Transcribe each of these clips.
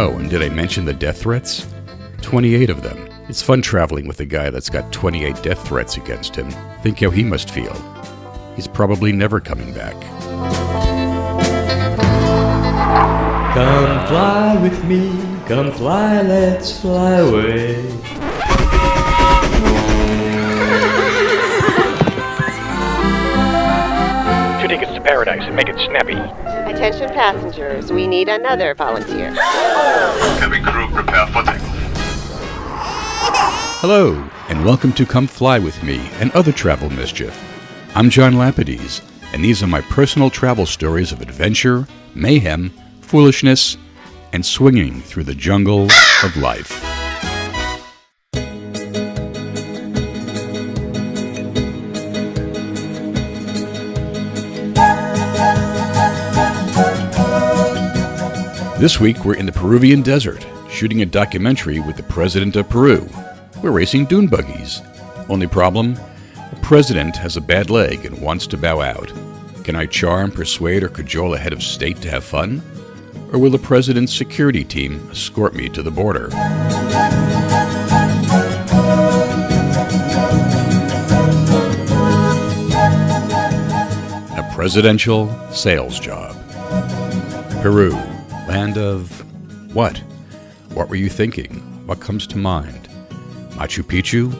Oh, and did I mention the death threats? 28 of them. It's fun traveling with a guy that's got 28 death threats against him. Think how he must feel. He's probably never coming back. Come fly with me, come fly, let's fly away. Two tickets to paradise and make it snappy. Attention passengers, we need another volunteer. Cabin crew, prepare for takeoff. Hello, and welcome to Come Fly With Me and Other Travel Mischief. I'm John Lapidese, and these are my personal travel stories of adventure, mayhem, foolishness, and swinging through the jungle of life. This week we're in the Peruvian desert, shooting a documentary with the president of Peru. We're racing dune buggies. Only problem? The president has a bad leg and wants to bow out. Can I charm, persuade, or cajole a head of state to have fun? Or will the president's security team escort me to the border? A presidential sales job. Peru, land of what? What were you thinking? What comes to mind? Machu Picchu?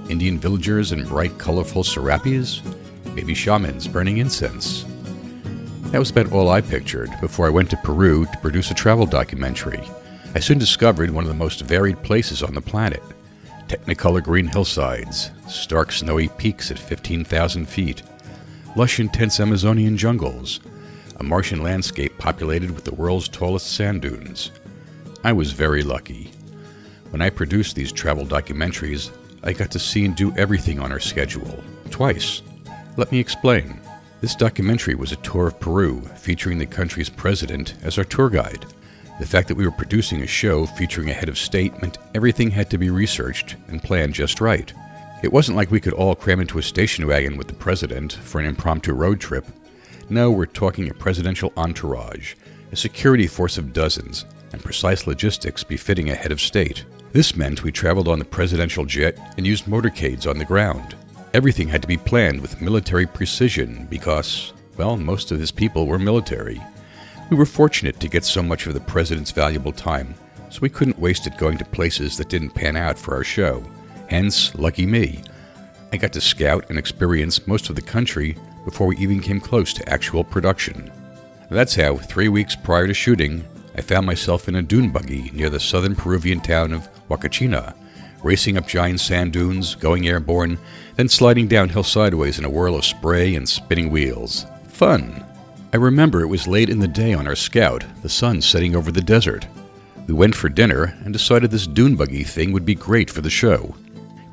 Indian villagers in bright, colorful serapes? Maybe shamans burning incense? That was about all I pictured before I went to Peru to produce a travel documentary. I soon discovered one of the most varied places on the planet. Technicolor green hillsides, stark snowy peaks at 15,000 feet, lush intense Amazonian jungles, a Martian landscape populated with the world's tallest sand dunes. I was very lucky. When I produced these travel documentaries, I got to see and do everything on our schedule, twice. Let me explain. This documentary was a tour of Peru, featuring the country's president as our tour guide. The fact that we were producing a show featuring a head of state meant everything had to be researched and planned just right. It wasn't like we could all cram into a station wagon with the president for an impromptu road trip. No, we're talking a presidential entourage, a security force of dozens, and precise logistics befitting a head of state. This meant we traveled on the presidential jet and used motorcades on the ground. Everything had to be planned with military precision because, well, most of his people were military. We were fortunate to get so much of the president's valuable time, so we couldn't waste it going to places that didn't pan out for our show. Hence, lucky me. I got to scout and experience most of the country before we even came close to actual production. That's how, 3 weeks prior to shooting, I found myself in a dune buggy near the southern Peruvian town of Huacachina, racing up giant sand dunes, going airborne, then sliding downhill sideways in a whirl of spray and spinning wheels. Fun! I remember it was late in the day on our scout, the sun setting over the desert. We went for dinner and decided this dune buggy thing would be great for the show.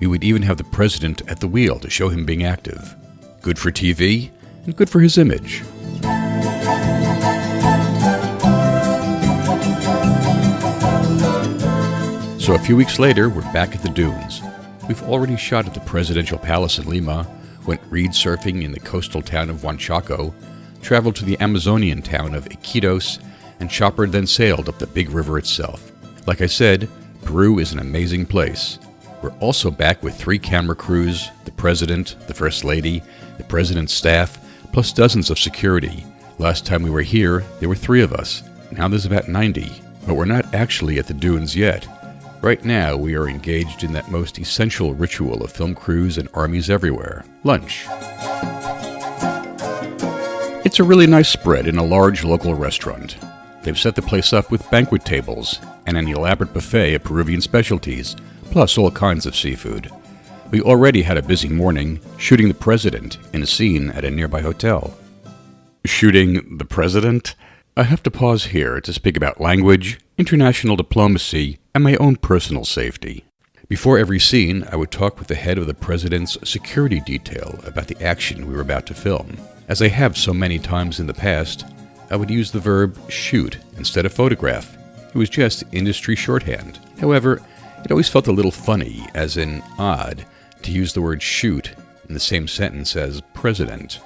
We would even have the president at the wheel to show him being active. Good for TV and good for his image. So a few weeks later, we're back at the dunes. We've already shot at the presidential palace in Lima, went reed surfing in the coastal town of Huachaco, traveled to the Amazonian town of Iquitos, and choppered then sailed up the big river itself. Like I said, Peru is an amazing place. We're also back with 3 camera crews, the president, the first lady, the president's staff, plus dozens of security. Last time we were here, there were 3 of us. Now there's about 90. But we're not actually at the dunes yet. Right now, we are engaged in that most essential ritual of film crews and armies everywhere, lunch. It's a really nice spread in a large local restaurant. They've set the place up with banquet tables and an elaborate buffet of Peruvian specialties, plus all kinds of seafood. We already had a busy morning shooting the president in a scene at a nearby hotel. Shooting the president? I have to pause here to speak about language, international diplomacy, and my own personal safety. Before every scene, I would talk with the head of the president's security detail about the action we were about to film. As I have so many times in the past, I would use the verb shoot instead of photograph. It was just industry shorthand. However, it always felt a little funny, as in odd, to use the word shoot in the same sentence as president.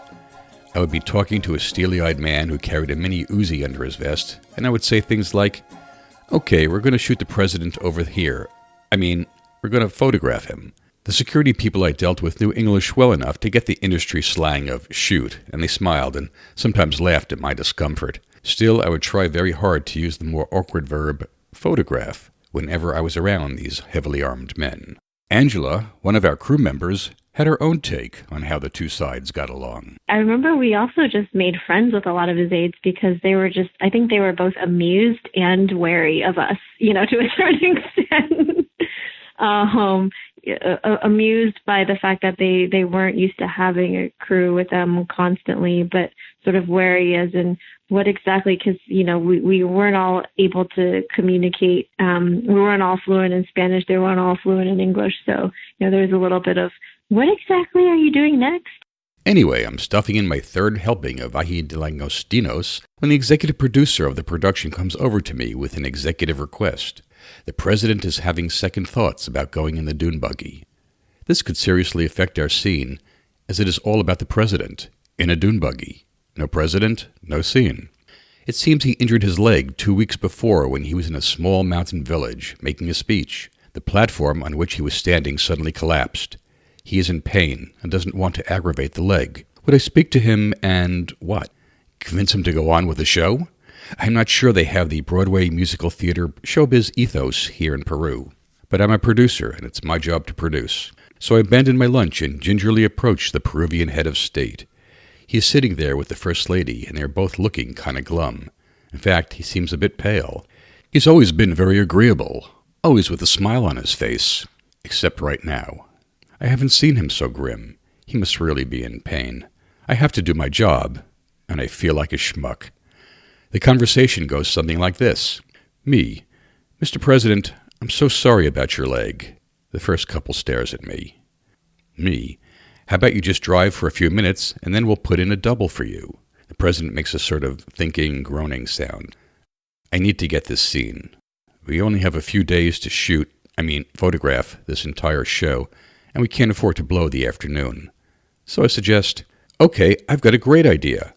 I would be talking to a steely-eyed man who carried a mini Uzi under his vest, and I would say things like, Okay, we're going to shoot the president over here. We're going to photograph him. The security people I dealt with knew English well enough to get the industry slang of shoot, and they smiled and sometimes laughed at my discomfort. Still, I would try very hard to use the more awkward verb photograph whenever I was around these heavily armed men. Angela, one of our crew members, had her own take on how the two sides got along. I remember we also just made friends with a lot of his aides because I think they were both amused and wary of us, to a certain extent. Amused by the fact that they weren't used to having a crew with them constantly, but sort of wary as in what exactly, because, we weren't all able to communicate. We weren't all fluent in Spanish. They weren't all fluent in English. So, there was a little bit of, what exactly are you doing next? Anyway, I'm stuffing in my third helping of ají de langostinos when the executive producer of the production comes over to me with an executive request. The president is having second thoughts about going in the dune buggy. This could seriously affect our scene, as it is all about the president in a dune buggy. No president, no scene. It seems he injured his leg 2 weeks before when he was in a small mountain village making a speech. The platform on which he was standing suddenly collapsed. He is in pain and doesn't want to aggravate the leg. Would I speak to him and what? Convince him to go on with the show? I'm not sure they have the Broadway musical theater showbiz ethos here in Peru. But I'm a producer, and it's my job to produce. So I abandoned my lunch and gingerly approached the Peruvian head of state. He is sitting there with the First Lady, and they're both looking kind of glum. In fact, he seems a bit pale. He's always been very agreeable, always with a smile on his face, except right now. I haven't seen him so grim. He must really be in pain. I have to do my job, and I feel like a schmuck. The conversation goes something like this. Me, Mr. President, I'm so sorry about your leg. The first couple stares at me. Me, how about you just drive for a few minutes, and then we'll put in a double for you. The president makes a sort of thinking, groaning sound. I need to get this scene. We only have a few days to photograph this entire show, and we can't afford to blow the afternoon. So I suggest, okay, I've got a great idea.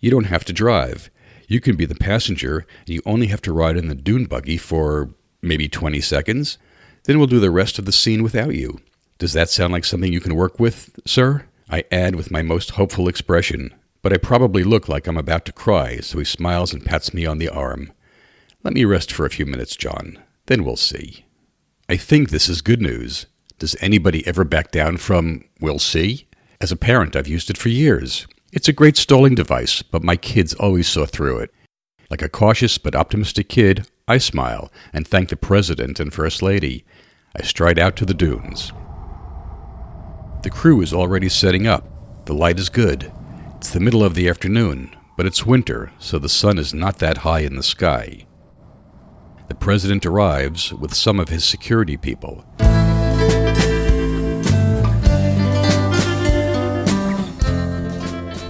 You don't have to drive. You can be the passenger, and you only have to ride in the dune buggy for maybe 20 seconds. Then we'll do the rest of the scene without you. Does that sound like something you can work with, sir? I add with my most hopeful expression, but I probably look like I'm about to cry, so he smiles and pats me on the arm. Let me rest for a few minutes, John. Then we'll see. I think this is good news. Does anybody ever back down from, we'll see? As a parent, I've used it for years. It's a great stalling device, but my kids always saw through it. Like a cautious but optimistic kid, I smile and thank the President and First Lady. I stride out to the dunes. The crew is already setting up. The light is good. It's the middle of the afternoon, but it's winter, so the sun is not that high in the sky. The President arrives with some of his security people.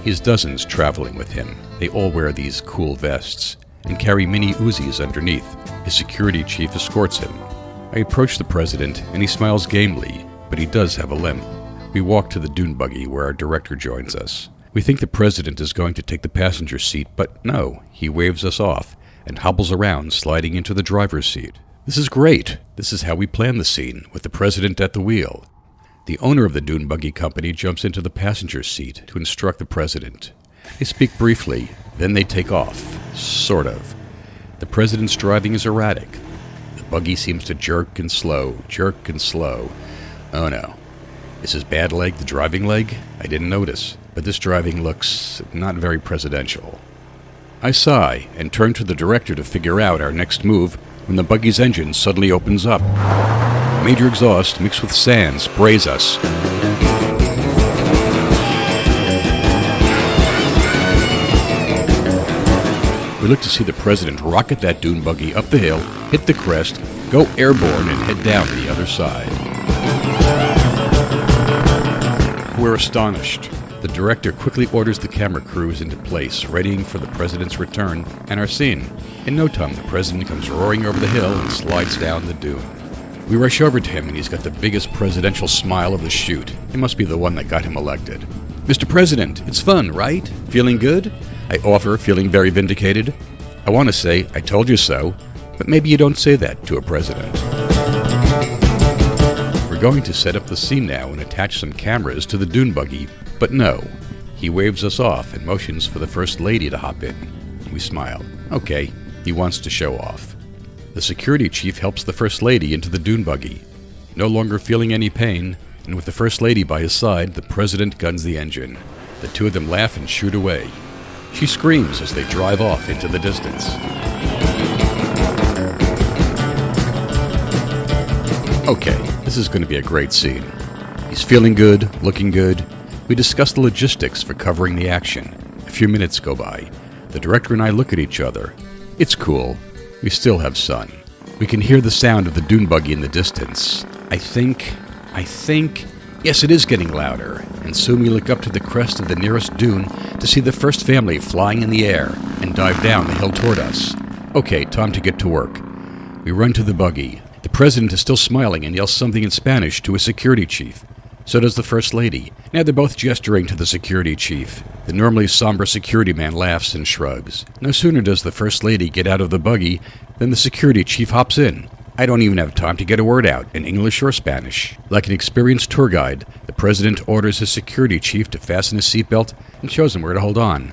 He has dozens traveling with him. They all wear these cool vests and carry mini Uzis underneath. His security chief escorts him. I approach the president, and he smiles gamely, but he does have a limp. We walk to the dune buggy where our director joins us. We think the president is going to take the passenger seat, but no, he waves us off and hobbles around, sliding into the driver's seat. This is great. This is how we plan the scene, with the president at the wheel. The owner of the dune buggy company jumps into the passenger seat to instruct the president. They speak briefly, then they take off. Sort of. The president's driving is erratic. The buggy seems to jerk and slow. Oh no. Is his bad leg the driving leg? I didn't notice, but this driving looks not very presidential. I sigh and turn to the director to figure out our next move when the buggy's engine suddenly opens up. Major exhaust mixed with sand sprays us. We look to see the president rocket that dune buggy up the hill, hit the crest, go airborne, and head down to the other side. We're astonished. The director quickly orders the camera crews into place, readying for the president's return and our scene. In no time, the president comes roaring over the hill and slides down the dune. We rush over to him, and he's got the biggest presidential smile of the shoot. It must be the one that got him elected. Mr. President, it's fun, right? Feeling good? I offer, feeling very vindicated. I want to say, I told you so, But maybe you don't say that to a president. We're going to set up the scene now and attach some cameras to the dune buggy, but no. He waves us off and motions for the First Lady to hop in. We smile. Okay, he wants to show off. The security chief helps the First Lady into the dune buggy. No longer feeling any pain, and with the First Lady by his side, the president guns the engine. The two of them laugh and shoot away. She screams as they drive off into the distance. Okay, this is going to be a great scene. He's feeling good, looking good. We discuss the logistics for covering the action. A few minutes go by. The director and I look at each other. It's cool. We still have sun. We can hear the sound of the dune buggy in the distance. I think... Yes, it is getting louder. And soon we look up to the crest of the nearest dune to see the first family flying in the air and dive down the hill toward us. Okay, time to get to work. We run to the buggy. The president is still smiling and yells something in Spanish to a security chief. So does the First Lady. Now they're both gesturing to the security chief. The normally somber security man laughs and shrugs. No sooner does the First Lady get out of the buggy than the security chief hops in. I don't even have time to get a word out in English or Spanish. Like an experienced tour guide, the president orders his security chief to fasten his seatbelt and shows him where to hold on.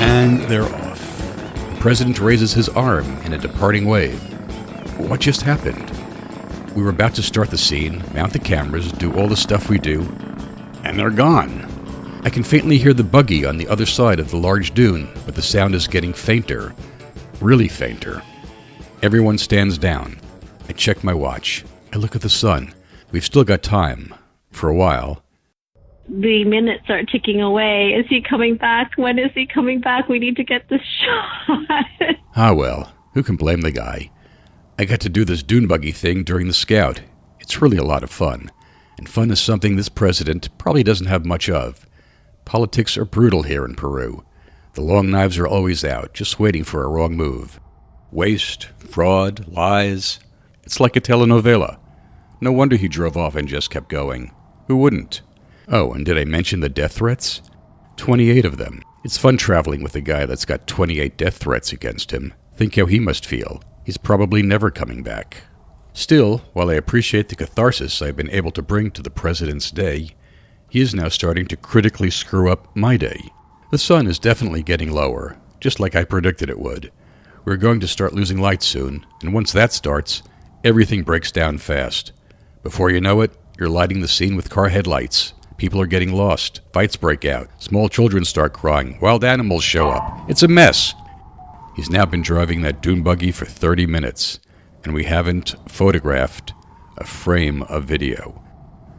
And they're off. The president raises his arm in a departing wave. What just happened? We were about to start the scene, mount the cameras, do all the stuff we do, and they're gone. I can faintly hear the buggy on the other side of the large dune, but the sound is getting fainter. Really fainter. Everyone stands down. I check my watch. I look at the sun. We've still got time. For a while. The minutes are ticking away. Is he coming back? When is he coming back? We need to get this shot. Ah well, who can blame the guy? I got to do this dune buggy thing during the scout. It's really a lot of fun. And fun is something this president probably doesn't have much of. Politics are brutal here in Peru. The long knives are always out, just waiting for a wrong move. Waste, fraud, lies. It's like a telenovela. No wonder he drove off and just kept going. Who wouldn't? Oh, and did I mention the death threats? 28 of them. It's fun traveling with a guy that's got 28 death threats against him. Think how he must feel. He's probably never coming back. Still, while I appreciate the catharsis I've been able to bring to the president's day, he is now starting to critically screw up my day. The sun is definitely getting lower, just like I predicted it would. We're going to start losing light soon, and once that starts, everything breaks down fast. Before you know it, you're lighting the scene with car headlights. People are getting lost, fights break out, small children start crying, wild animals show up. It's a mess. He's now been driving that dune buggy for 30 minutes, and we haven't photographed a frame of video.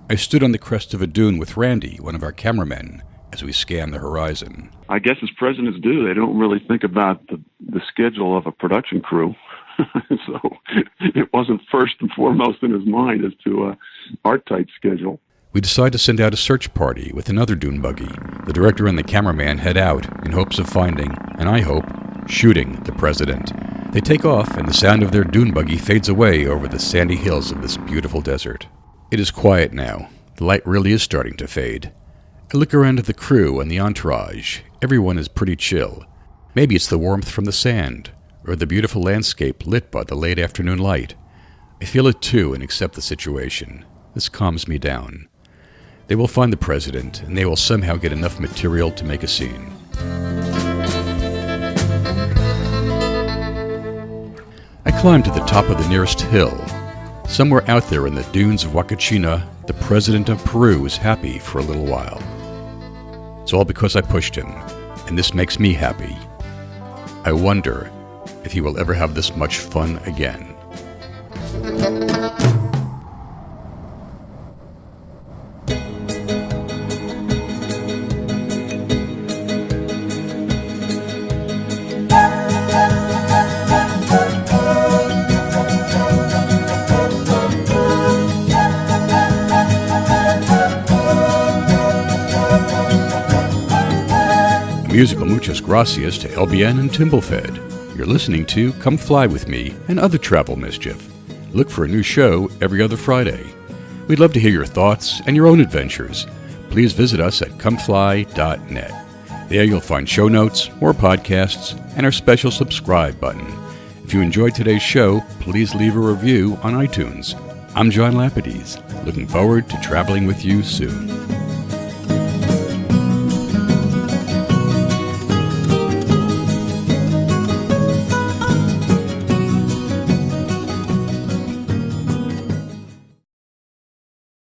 I stood on the crest of a dune with Randy, one of our cameramen, as we scanned the horizon. I guess as presidents do, they don't really think about the schedule of a production crew. So it wasn't first and foremost in his mind as to our tight schedule. We decide to send out a search party with another dune buggy. The director and the cameraman head out in hopes of finding, and I hope, shooting the president. They take off, and the sound of their dune buggy fades away over the sandy hills of this beautiful desert. It is quiet now. The light really is starting to fade. I look around at the crew and the entourage. Everyone is pretty chill. Maybe it's the warmth from the sand, or the beautiful landscape lit by the late afternoon light. I feel it too and accept the situation. This calms me down. They will find the president, and they will somehow get enough material to make a scene. I climb to the top of the nearest hill. Somewhere out there in the dunes of Huacachina, the president of Peru is happy for a little while. It's all because I pushed him, and this makes me happy. I wonder if he will ever have this much fun again. Musical muchas gracias to LBN and Timblefed. You're listening to Come Fly With Me and other travel mischief. Look for a new show every other Friday. We'd love to hear your thoughts and your own adventures. Please visit us at comefly.net. There you'll find show notes, more podcasts, and our special subscribe button. If you enjoyed today's show, please leave a review on iTunes. I'm John Lapidese, looking forward to traveling with you soon.